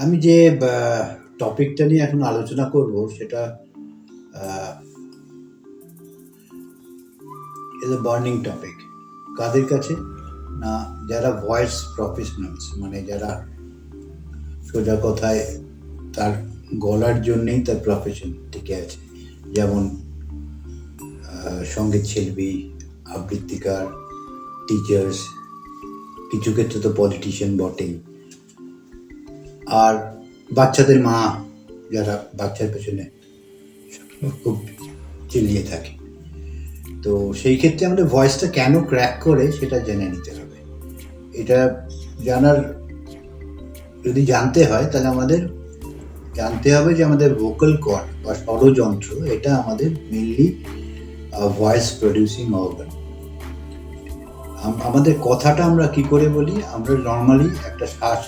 আমি যে টপিকটা নিয়ে এখন আলোচনা করব সেটা ইজ এ বার্নিং টপিক। কাদের কাছে? না, যারা ভয়েস প্রফেশনালস, মানে যারা সোজা কথায় তার গলার জন্যেই তার প্রফেশন টিকে আছে। যেমন সঙ্গীত শিল্পী, আবৃত্তিকার, টিচার্স, কিছু ক্ষেত্রে তো পলিটিশিয়ান বটেই, আর বাচ্চাদের মা যারা বাচ্চার পেছনে খুব চিল্লিয়ে থাকে। তো সেই ক্ষেত্রে আমাদের ভয়েসটা কেন ক্র্যাক করে সেটা জেনে নিতে হবে। এটা জানার যদি জানতে হয় তাহলে আমাদের জানতে হবে যে আমাদের ভোকাল কর্ড বা স্বরযন্ত্র, এটা আমাদের মেনলি ভয়েস প্রডিউসিং অর্গান। আমাদের কথাটা আমরা কি করে বলি? আমরা নর্মালি একটা শ্বাস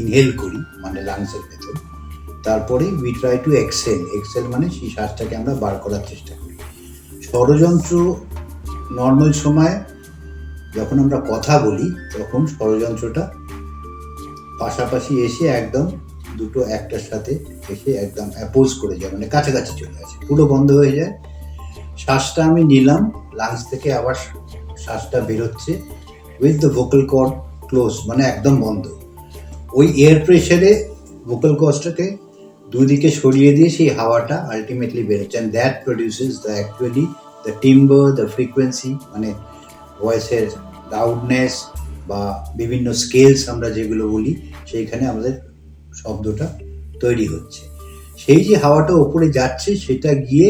ইনহেল করি, মানে লাংসের ভেতর, তারপরে উই ট্রাই টু এক্সেল মানে সেই শ্বাসটাকে আমরা বার করার চেষ্টা করি। স্বরযন্ত্র নর্মাল সময় যখন আমরা কথা বলি তখন স্বরযন্ত্রটা পাশাপাশি এসে একদম দুটো একটার সাথে এসে একদম অ্যাপোজ করে যায়, মানে কাছাকাছি চলে আসে, পুরো বন্ধ হয়ে যায়। শ্বাসটা আমি নিলাম লাংস থেকে, আবার শ্বাসটা বেরোচ্ছে with the vocal cord close, মানে একদম বন্ধ। ওই এয়ার প্রেশারে ভোকাল কর্ডটাকে দুদিকে সরিয়ে দিয়ে সেই হাওয়াটা আলটিমেটলি বেরোচ্ছে, and that produces the actually the timber, the frequency, মানে ভয়েসের লাউডনেস বা বিভিন্ন স্কেলস আমরা যেগুলো বলি, সেইখানে আমাদের শব্দটা তৈরি হচ্ছে। সেই যে হাওয়াটা ওপরে যাচ্ছে সেটা গিয়ে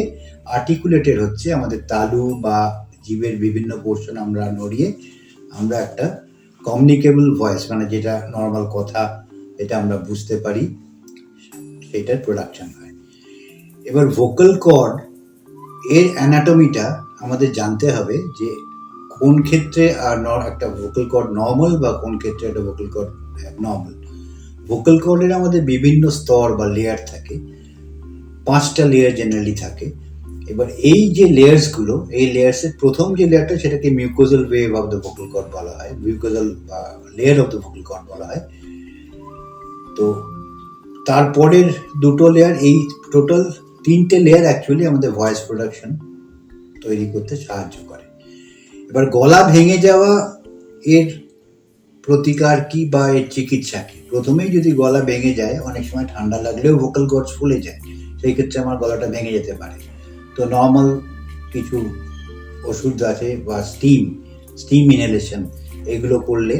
আর্টিকুলেটেড হচ্ছে আমাদের তালু বা জিভের বিভিন্ন পোর্শন আমরা নড়িয়ে আমরা একটা কমিউনিকেবল ভয়েস, মানে যেটা নর্মাল কথা, এটা আমরা বুঝতে পারি, সেটার প্রোডাকশন হয়। এবার ভোকাল কর্ড এর অ্যানাটমিটা আমাদের জানতে হবে যে কোন ক্ষেত্রে একটা ভোকাল কর্ড নর্মাল বা কোন ক্ষেত্রে একটা ভোকাল কর্ড অ্যাবনর্মাল। ভোকাল কর্ডের আমাদের বিভিন্ন স্তর বা লেয়ার থাকে, 5টা লেয়ার জেনারেলি থাকে। এবার এই যে লেয়ার্সগুলো, এই লেয়ার্সের প্রথম যে লেয়ারটা সেটাকে mucosal wave of the vocal cord বলা হয়, মিউকোজাল বা layer of the vocal cord বলা হয়। তো তারপরের দুটো লেয়ার, এই টোটাল 3টে লেয়ার অ্যাকচুয়ালি আমাদের ভয়েস প্রোডাকশন তৈরি করতে সাহায্য করে। এবার গলা ভেঙে যাওয়া এর প্রতিকার কি বা এর চিকিৎসা কি? প্রথমেই যদি গলা ভেঙে যায়, অনেক সময় ঠান্ডা লাগলেও ভোকাল কর্ডস ফুলে যায়, সেই ক্ষেত্রে আমার গলাটা ভেঙে যেতে পারে। তো নর্মাল কিছু ওষুধ আছে বা স্টিম ইনহেলেশন, এগুলো করলে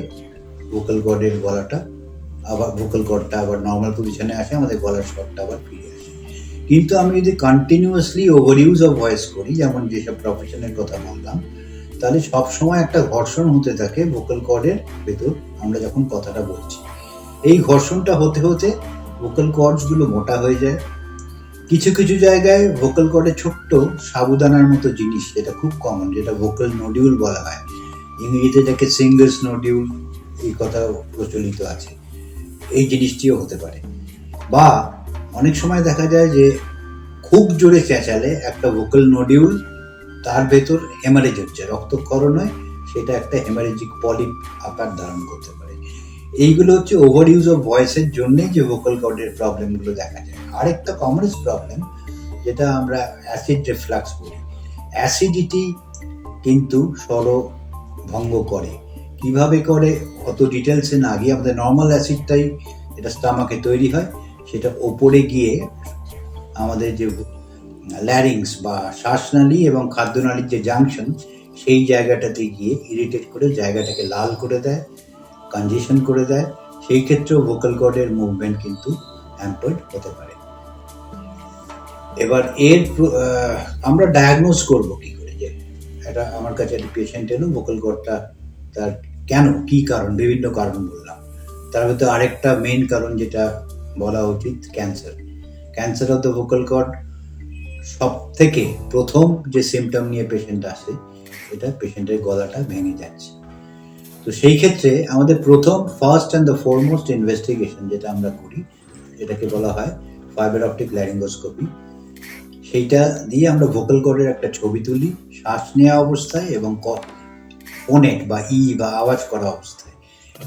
ভোকাল কর্ডের গলাটা আবার ভোকাল কর্ডটা আবার নর্মাল পজিশনে আসে, আমাদের গলার স্বরটা আবার ফিরে আসে। কিন্তু আমি যদি continuously over use of voice করি, যেমন যেসব প্রফেশনের কথা বললাম, তাহলে সবসময় একটা ঘর্ষণ হতে থাকে ভোকাল কর্ডের ভেতর আমরা যখন কথাটা বলছি। এই ঘর্ষণটা হতে হতে ভোকাল কর্ডসগুলো মোটা হয়ে যায়। কিছু কিছু জায়গায় ভোকাল কর্ডে ছোট্ট সাবুদানার মতো জিনিস, যেটা খুব কমন, যেটা ভোকাল নোডিউল বলা হয়, ইংরেজিতে এটাকে সিঙ্গার্স নোডিউল, এই কথা প্রচলিত আছে, এই জিনিসটিও হতে পারে। বা অনেক সময় দেখা যায় যে খুব জোরে চেঁচালে একটা ভোকাল নোডিউল, তার ভেতর হেমারেজ হচ্ছে, রক্তক্ষরণ হয়, সেটা একটা হেমারেজিক পলিপ আকার ধারণ করতে পারে। এইগুলো হচ্ছে ওভার ইউজ অফ ভয়েসের জন্যে যে ভোকাল কর্ডের প্রবলেমগুলো দেখা যায়। আরেকটা কমনেস্ট প্রবলেম, যেটা আমরা অ্যাসিড রিফ্লাক্স বলি। অ্যাসিডিটি কিন্তু স্বর ভঙ্গ করে। কিভাবে করে অত ডিটেলসে না গিয়ে, আমাদের নর্মাল অ্যাসিডটাই এটা স্টামাকে তৈরি হয়, সেটা ওপরে গিয়ে আমাদের যে ল্যারিংস বা শ্বাসনালী এবং খাদ্যনালীর যে জাংশন, সেই জায়গাটাতে গিয়ে ইরিটেট করে জায়গাটাকে লাল করে দেয়, কনজেশন করে দেয়। সেই ক্ষেত্রেও ভোকাল কর্ডের মুভমেন্ট কিন্তু হ্যাম্পার্ড হতে পারে। এবার এর আমরা ডায়াগনোজ করব কি করে? যে এটা আমার কাছে একটা পেশেন্ট এলো, ভোকাল কর্ডটা তার কেন, কি কারণ, বিভিন্ন কারণ বললাম, তার ভিতরে আরেকটা মেইন কারণ যেটা বলা উচিত, cancer of the vocal cord. সব থেকে প্রথম যে সিমটম নিয়ে পেশেন্ট আসে, এটা পেশেন্টের গলাটা ভেঙে যাচ্ছে। তো সেই ক্ষেত্রে আমাদের প্রথম first and the foremost investigation যেটা আমরা করি, এটাকে বলা হয় ফাইবার অপটিক ল্যারিঙ্গোস্কোপি। সেইটা দিয়ে আমরা ভোকাল কর্ডের একটা ছবি তুলি শ্বাস নেওয়া অবস্থায় এবং ফোনেট বা বা আওয়াজ করা অবস্থায়।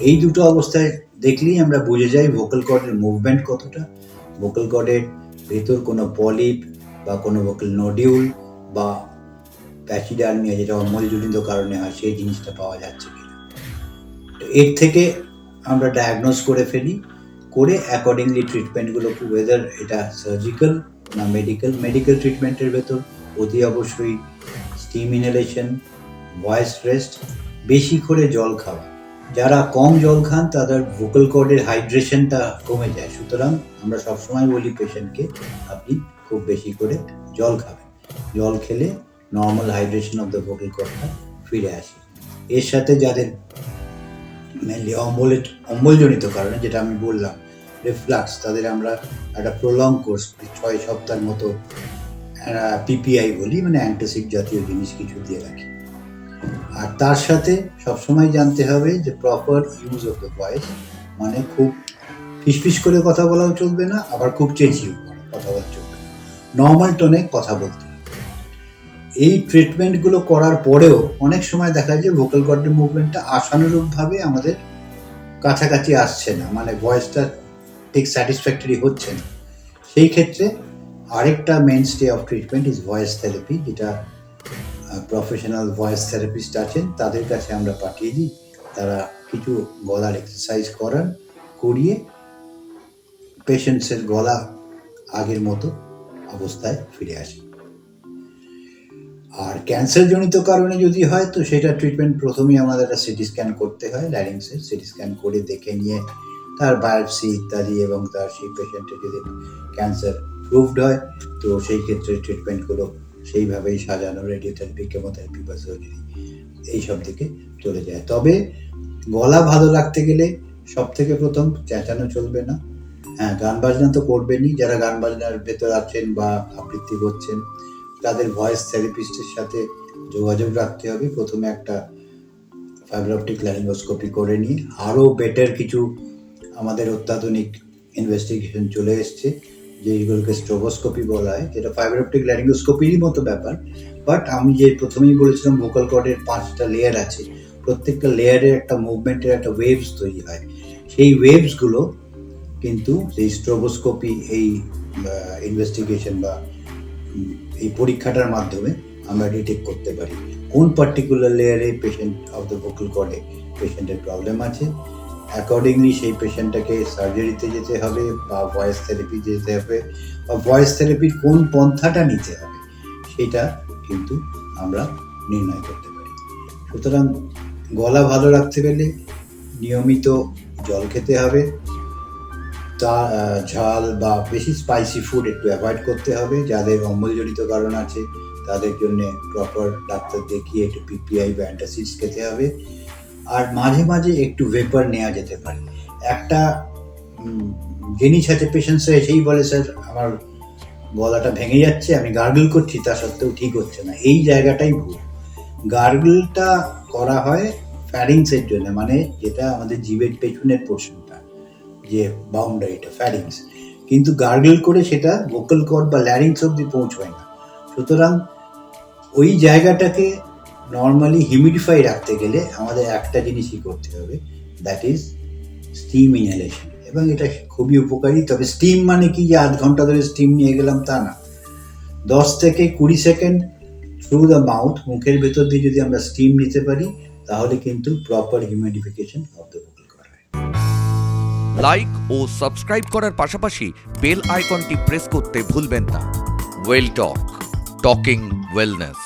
এই দুটো অবস্থায় দেখলেই আমরা বুঝে যাই ভোকাল কর্ডের মুভমেন্ট কতটা, ভোকাল কর্ডের ভেতর কোনো পলিপ বা কোনো ভোকাল নডিউল বা প্যাচিডার্মিয়া, যেটা অম্লজনিত কারণে হয়, সেই জিনিসটা পাওয়া যাচ্ছে কিনা। তো এর থেকে আমরা ডায়াগনোজ করে ফেলি, করে অ্যাকর্ডিংলি ট্রিটমেন্টগুলো, ওয়েদার এটা সার্জিক্যাল না মেডিকেল ট্রিটমেন্টের ভেতর অতি অবশ্যই স্টিম ইনহেলেশন, ভয়েস রেস্ট, বেশি করে জল খাওয়া। যারা কম জল খান তাদের ভোকাল কর্ডের হাইড্রেশনটা কমে যায়, সুতরাং আমরা সবসময় বলি পেশেন্টকে আপনি খুব বেশি করে জল খাবেন, জল খেলে normal hydration of the vocal কর্ডটা ফিরে আসে। এর সাথে যাদের মেনলি অম্বলজনিত কারণে, যেটা আমি বললাম রিফ্লাক্স, তাদের আমরা একটা প্রলং কোর্স 6 সপ্তাহের মতো পিপিআই বলি, মানে অ্যান্টাসিড জাতীয় জিনিস কিছু দিয়ে রাখি। আর তার সাথে সবসময় জানতে হবে যে proper use of the voice, মানে খুব ফিসফিস করে কথা বলাও চলবে না, আবার খুব চেঁচিয়েও কথা বলা চলবে না, নর্মাল টোনে কথা বলতে হবে। এই ট্রিটমেন্টগুলো করার পরেও অনেক সময় দেখা যায় ভোকাল কর্ডের মুভমেন্টটা আশানুরূপভাবে আমাদের কাছাকাছি আসছে না, মানে ভয়েসটা ঠিক স্যাটিসফ্যাক্টরি হচ্ছে না। সেই ক্ষেত্রে আরেকটা mainstay of treatment is voice therapy, যেটা প্রফেশনাল ভয়েস থেরাপিস্ট আছেন তাদের কাছে আমরা পাঠিয়ে দিই। তারা কিছু গলার এক্সারসাইজ করিয়ে পেশেন্টসের গলা আগের মতো অবস্থায় ফিরে আসে। আর ক্যান্সারজনিত কারণে যদি হয় তো সেটা ট্রিটমেন্ট প্রথমেই আমাদের একটা সিটি স্ক্যান করতে হয়, ল্যারিংসের সিটি স্ক্যান করে দেখে নিয়ে তার বায়োপসি ইত্যাদি, এবং তার সেই পেশেন্টের যদি ক্যান্সার প্রুভড হয় তো সেই ক্ষেত্রে ট্রিটমেন্টগুলো সেইভাবেই সাজানো, রেডিওথেরাপি, কেমোথেরাপি বা সার্জারি এইসব দিকে চলে যায়। তবে গলা ভালো রাখতে গেলে সব থেকে প্রথম চেঁচানো চলবে না। হ্যাঁ, গান বাজনা তো করবেনই, যারা গান বাজনার ভেতর আছেন বা আবৃত্তি করছেন তাদের ভয়েস থেরাপিস্টের সাথে যোগাযোগ রাখতে হবে। প্রথমে একটা ফাইবার অপটিক ল্যারিঙ্গোস্কোপি করে নিয়ে, আরও বেটার কিছু আমাদের অত্যাধুনিক ইনভেস্টিগেশন চলে এসছে, যেগুলোকে স্ট্রোবোস্কোপি বলা হয়, যেটা ফাইবার অপটিক ল্যারিঙ্গোস্কোপিরই মতো ব্যাপার। বাট আমি যে প্রথমেই বলেছিলাম ভোকাল কর্ডের 5টা লেয়ার আছে, প্রত্যেকটা লেয়ারে একটা মুভমেন্টের একটা ওয়েভস তৈরি হয়, সেই ওয়েভসগুলো কিন্তু সেই স্ট্রোবোস্কোপি, এই ইনভেস্টিগেশন বা এই পরীক্ষাটার মাধ্যমে আমরা ডিটেক্ট করতে পারি কোন পার্টিকুলার লেয়ারে পেশেন্ট অফ দ্য ভোকাল কর্ডে পেশেন্টের প্রবলেম আছে। অ্যাকর্ডিংলি সেই পেশেন্টটাকে সার্জারিতে যেতে হবে বা ভয়েস থেরাপি যেতে হবে, বা ভয়েস থেরাপির কোন পন্থাটা নিতে হবে সেটা কিন্তু আমরা নির্ণয় করতে পারি। সুতরাং গলা ভালো রাখতে গেলে নিয়মিত জল খেতে হবে, তা ঝাল বা বেশি স্পাইসি ফুড একটু অ্যাভয়েড করতে হবে। যাদের অম্বলজনিত কারণ আছে তাদের জন্য প্রপার ডাক্তার দেখিয়ে একটু পিপিআই বা অ্যান্টাসিডস খেতে হবে। আর মাঝে মাঝে একটু ভেপার নেওয়া যেতে পারে। একটা জিনিস আছে, পেশেন্টসরা এসেই বলে স্যার আমার গলাটা ভেঙে যাচ্ছে, আমি গার্গল করছি তা সত্ত্বেও ঠিক হচ্ছে না, এই জায়গাটাই ভুল। গার্গলটা করা হয় ফ্যারিংসের জন্য, মানে যেটা আমাদের জিভের পেছনের পোর্শনটা, যে বাউন্ডারিটা ফ্যারিংস, কিন্তু গার্গল করে সেটা ভোকাল কর্ড বা ল্যারিংস অব্দি পৌঁছয় না। সুতরাং ওই জায়গাটাকে নর্মালি হিউমিডিফাই রাখতে গেলে আমাদের একটা জিনিসই করতে হবে, দ্যাট ইজ স্টিম ইনহেলেশন, এবং এটা খুবই উপকারী। তবে স্টিম মানে কি যে 8 ঘন্টা ধরে স্টিম নিয়ে গেলাম তা না, 10 থেকে 20 সেকেন্ড থ্রু দ্য মাউথ, মুখের ভেতর দিয়ে যদি আমরা স্টিম নিতে পারি তাহলে কিন্তু proper humidification of the vocal cord হয়। লাইক ও সাবস্ক্রাইব করার পাশাপাশি বেল আইকনটি প্রেস করতে ভুলবেন না। Well talk, talking wellness.